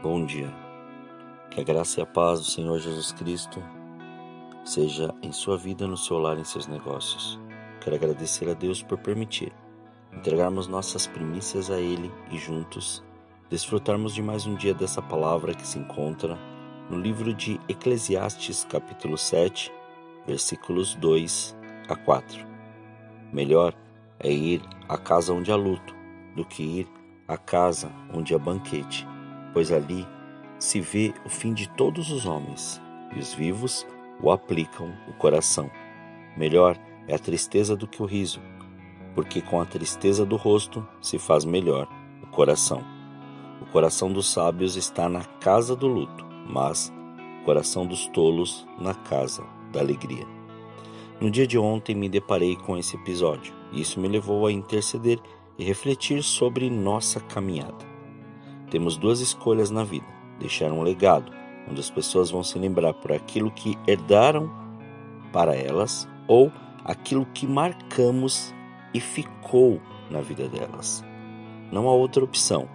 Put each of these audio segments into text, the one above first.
Bom dia, que a graça e a paz do Senhor Jesus Cristo seja em sua vida, no seu lar e em seus negócios. Quero agradecer a Deus por permitir entregarmos nossas primícias a Ele e juntos desfrutarmos de mais um dia dessa palavra que se encontra no livro de Eclesiastes, capítulo 7, versículos 2 a 4. Melhor é ir à casa onde há luto do que ir à casa onde há banquete, pois ali se vê o fim de todos os homens, e os vivos o aplicam o coração. Melhor é a tristeza do que o riso, porque com a tristeza do rosto se faz melhor o coração. O coração dos sábios está na casa do luto, mas o coração dos tolos na casa da alegria. No dia de ontem me deparei com esse episódio, e isso me levou a interceder e refletir sobre nossa caminhada. Temos duas escolhas na vida: deixar um legado, onde as pessoas vão se lembrar por aquilo que herdaram para elas, ou aquilo que marcamos e ficou na vida delas. Não há outra opção,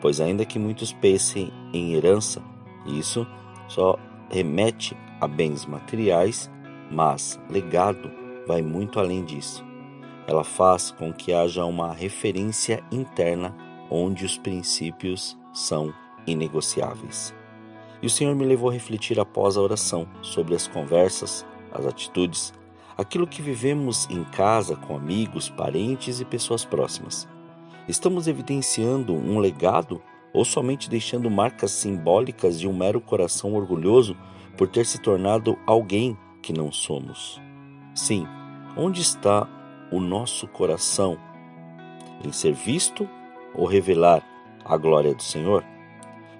pois ainda que muitos pensem em herança, isso só remete a bens materiais, mas legado vai muito além disso. Ela faz com que haja uma referência interna onde os princípios são inegociáveis. E o Senhor me levou a refletir após a oração sobre as conversas, as atitudes, aquilo que vivemos em casa com amigos, parentes e pessoas próximas. Estamos evidenciando um legado ou somente deixando marcas simbólicas de um mero coração orgulhoso por ter se tornado alguém que não somos? Sim, onde está o nosso coração? Em ser visto ou revelar a glória do Senhor?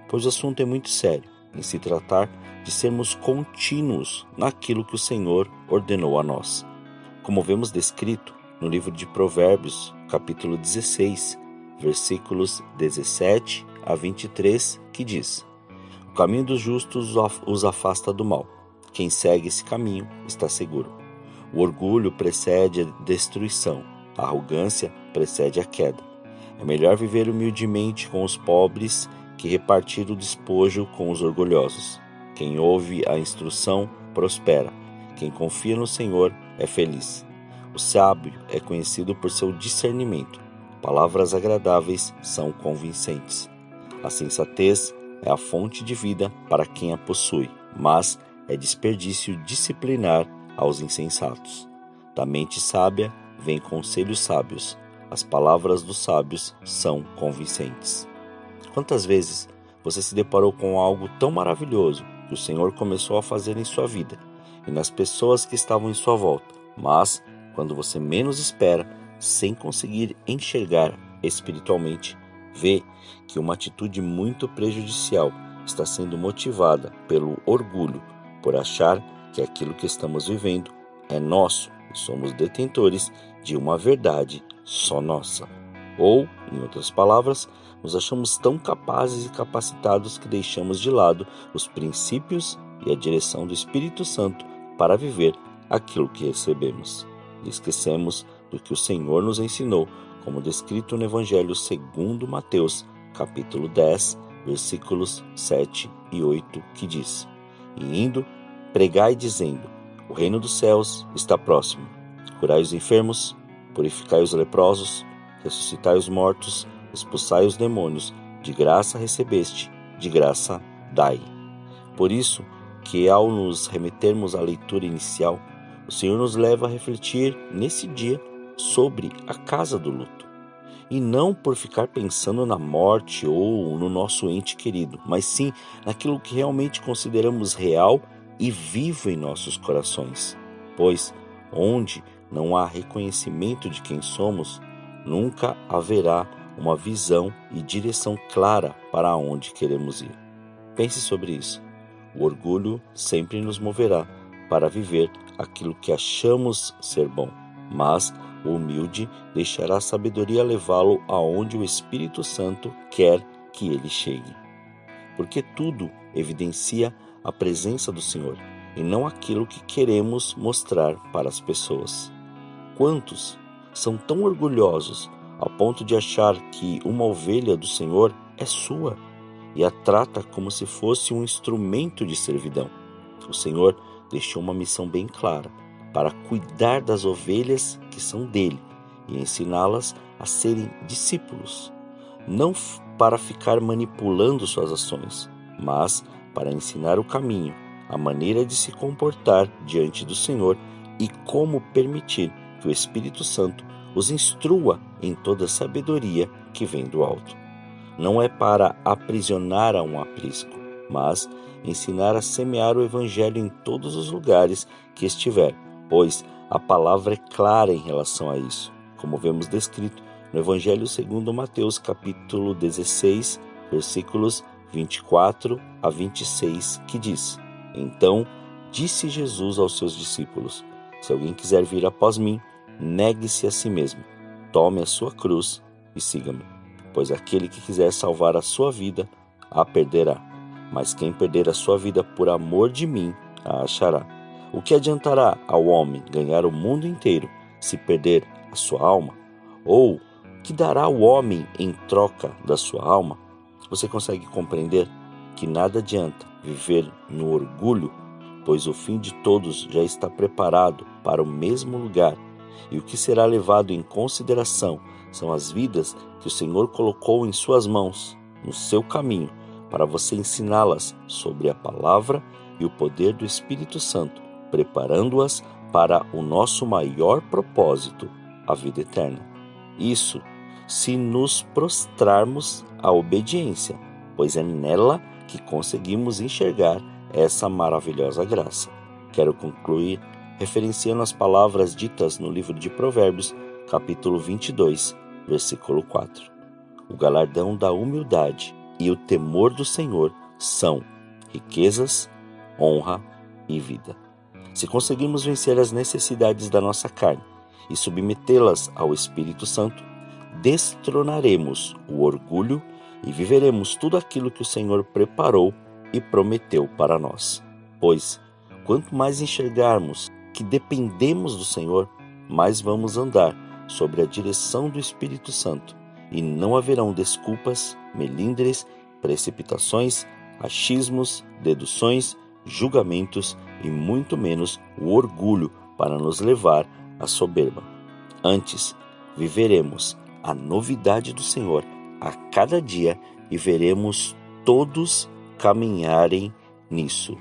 Pois o assunto é muito sério, em se tratar de sermos contínuos naquilo que o Senhor ordenou a nós. Como vemos descrito no livro de Provérbios, capítulo 16, versículos 17 a 23, que diz: O caminho dos justos os afasta do mal. Quem segue esse caminho está seguro. O orgulho precede a destruição, a arrogância precede a queda. É melhor viver humildemente com os pobres que repartir o despojo com os orgulhosos. Quem ouve a instrução prospera. Quem confia no Senhor é feliz. O sábio é conhecido por seu discernimento. Palavras agradáveis são convincentes. A sensatez é a fonte de vida para quem a possui, mas é desperdício disciplinar aos insensatos. Da mente sábia vem conselhos sábios. As palavras dos sábios são convincentes. Quantas vezes você se deparou com algo tão maravilhoso que o Senhor começou a fazer em sua vida e nas pessoas que estavam em sua volta, mas, quando você menos espera, sem conseguir enxergar espiritualmente, vê que uma atitude muito prejudicial está sendo motivada pelo orgulho, por achar que aquilo que estamos vivendo é nosso e somos detentores de uma verdade só nossa. Ou, em outras palavras, nos achamos tão capazes e capacitados que deixamos de lado os princípios e a direção do Espírito Santo para viver aquilo que recebemos. E esquecemos do que o Senhor nos ensinou, como descrito no Evangelho segundo Mateus, capítulo 10, versículos 7 e 8, que diz: E indo, pregai dizendo: O reino dos céus está próximo. Curai os enfermos, purificai os leprosos, ressuscitai os mortos, expulsai os demônios, de graça recebeste, de graça dai. Por isso que, ao nos remetermos à leitura inicial, o Senhor nos leva a refletir nesse dia sobre a casa do luto. E não por ficar pensando na morte ou no nosso ente querido, mas sim naquilo que realmente consideramos real e vivo em nossos corações. Pois, onde não há reconhecimento de quem somos, nunca haverá uma visão e direção clara para onde queremos ir. Pense sobre isso. O orgulho sempre nos moverá para viver aquilo que achamos ser bom, mas o humilde deixará a sabedoria levá-lo aonde o Espírito Santo quer que ele chegue. Porque tudo evidencia a presença do Senhor e não aquilo que queremos mostrar para as pessoas. Quantos são tão orgulhosos ao ponto de achar que uma ovelha do Senhor é sua e a trata como se fosse um instrumento de servidão. O Senhor deixou uma missão bem clara para cuidar das ovelhas que são dele e ensiná-las a serem discípulos, não para ficar manipulando suas ações, mas para ensinar o caminho, a maneira de se comportar diante do Senhor e como permitir que o Espírito Santo os instrua em toda a sabedoria que vem do alto. Não é para aprisionar a um aprisco, mas ensinar a semear o Evangelho em todos os lugares que estiver, pois a palavra é clara em relação a isso, como vemos descrito no Evangelho segundo Mateus, capítulo 16, versículos 24 a 26, que diz: Então disse Jesus aos seus discípulos: Se alguém quiser vir após mim, negue-se a si mesmo, tome a sua cruz e siga-me. Pois aquele que quiser salvar a sua vida, a perderá. Mas quem perder a sua vida por amor de mim, a achará. O que adiantará ao homem ganhar o mundo inteiro se perder a sua alma? Ou que dará o homem em troca da sua alma? Você consegue compreender que nada adianta viver no orgulho, pois o fim de todos já está preparado para o mesmo lugar, e o que será levado em consideração são as vidas que o Senhor colocou em suas mãos, no seu caminho, para você ensiná-las sobre a palavra e o poder do Espírito Santo, preparando-as para o nosso maior propósito, a vida eterna. Isso se nos prostrarmos à obediência, pois é nela que conseguimos enxergar essa maravilhosa graça. Quero concluir referenciando as palavras ditas no livro de Provérbios, capítulo 22, versículo 4. O galardão da humildade e o temor do Senhor são riquezas, honra e vida. Se conseguirmos vencer as necessidades da nossa carne e submetê-las ao Espírito Santo, destronaremos o orgulho e viveremos tudo aquilo que o Senhor preparou e prometeu para nós. Pois, quanto mais enxergarmos que dependemos do Senhor, mais vamos andar sobre a direção do Espírito Santo, e não haverão desculpas, melindres, precipitações, achismos, deduções, julgamentos e muito menos o orgulho para nos levar à soberba. Antes, viveremos a novidade do Senhor a cada dia e veremos todos caminharem nisso.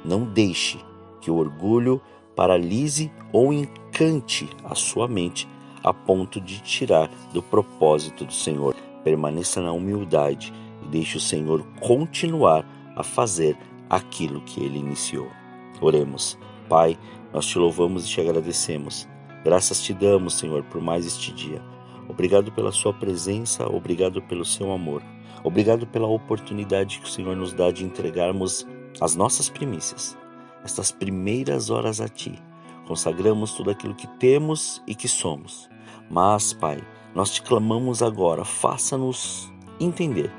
Não deixe que o orgulho paralise ou encante a sua mente a ponto de tirar do propósito do Senhor. Permaneça na humildade e deixe o Senhor continuar a fazer aquilo que Ele iniciou. Oremos. Pai, nós te louvamos e te agradecemos. Graças te damos, Senhor, por mais este dia. Obrigado pela sua presença, obrigado pelo seu amor. Obrigado pela oportunidade que o Senhor nos dá de entregarmos as nossas primícias, estas primeiras horas a Ti. Consagramos tudo aquilo que temos e que somos. Mas, Pai, nós te clamamos agora, faça-nos entender,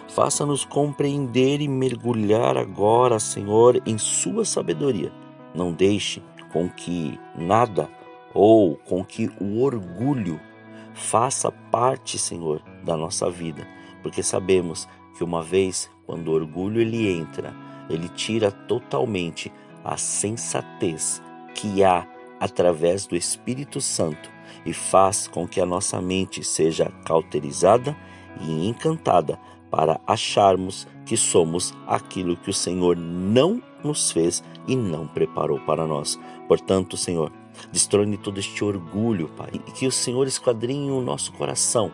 faça-nos compreender e mergulhar agora, Senhor, em sua sabedoria. Não deixe com que nada ou com que o orgulho faça parte, Senhor, da nossa vida, porque sabemos que uma vez, quando o orgulho ele entra, ele tira totalmente a sensatez que há através do Espírito Santo e faz com que a nossa mente seja cauterizada e encantada para acharmos que somos aquilo que o Senhor não nos fez e não preparou para nós. Portanto, Senhor, destrone todo este orgulho, Pai, e que o Senhor esquadrinhe o nosso coração,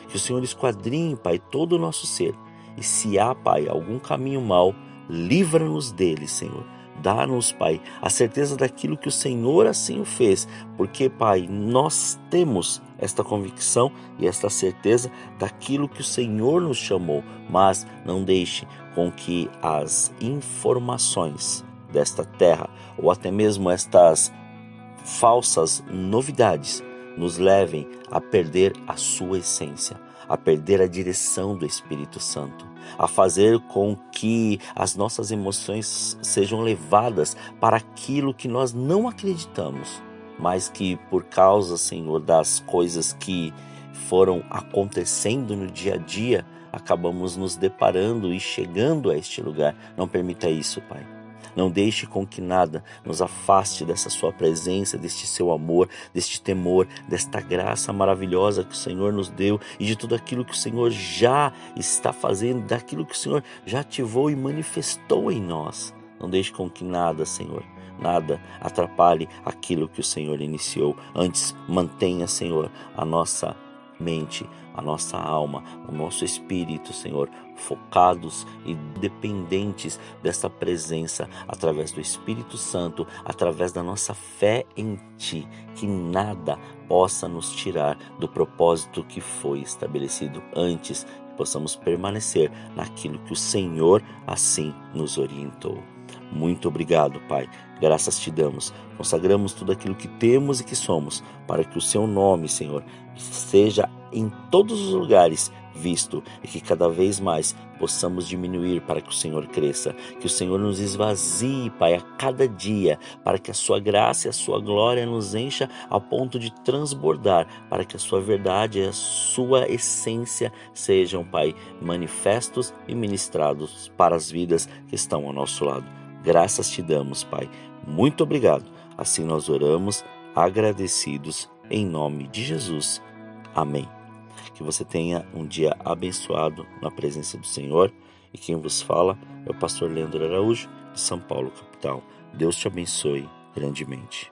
que o Senhor esquadrinhe, Pai, todo o nosso ser. E se há, Pai, algum caminho mau, livra-nos dele, Senhor. Dá-nos, Pai, a certeza daquilo que o Senhor assim o fez, porque, Pai, nós temos esta convicção e esta certeza daquilo que o Senhor nos chamou, mas não deixe com que as informações desta terra, ou até mesmo estas falsas novidades, nos levem a perder a sua essência, a perder a direção do Espírito Santo, a fazer com que as nossas emoções sejam levadas para aquilo que nós não acreditamos, mas que por causa, Senhor, das coisas que foram acontecendo no dia a dia, acabamos nos deparando e chegando a este lugar. Não permita isso, Pai. Não deixe com que nada nos afaste dessa sua presença, deste seu amor, deste temor, desta graça maravilhosa que o Senhor nos deu e de tudo aquilo que o Senhor já está fazendo, daquilo que o Senhor já ativou e manifestou em nós. Não deixe com que nada, Senhor, nada atrapalhe aquilo que o Senhor iniciou. Antes, mantenha, Senhor, a nossa mente, a nossa alma, o nosso espírito, Senhor, focados e dependentes dessa presença através do Espírito Santo, através da nossa fé em Ti, que nada possa nos tirar do propósito que foi estabelecido antes, que possamos permanecer naquilo que o Senhor assim nos orientou. Muito obrigado, Pai. Graças te damos. Consagramos tudo aquilo que temos e que somos, para que o seu nome, Senhor, seja em todos os lugares visto e que cada vez mais possamos diminuir para que o Senhor cresça, que o Senhor nos esvazie, Pai, a cada dia, para que a sua graça e a sua glória nos encha ao ponto de transbordar, para que a sua verdade e a sua essência sejam, Pai, manifestos e ministrados para as vidas que estão ao nosso lado. Graças te damos, Pai. Muito obrigado. Assim nós oramos, agradecidos, em nome de Jesus. Amém. Que você tenha um dia abençoado na presença do Senhor. E quem vos fala é o pastor Leandro Araújo, de São Paulo, capital. Deus te abençoe grandemente.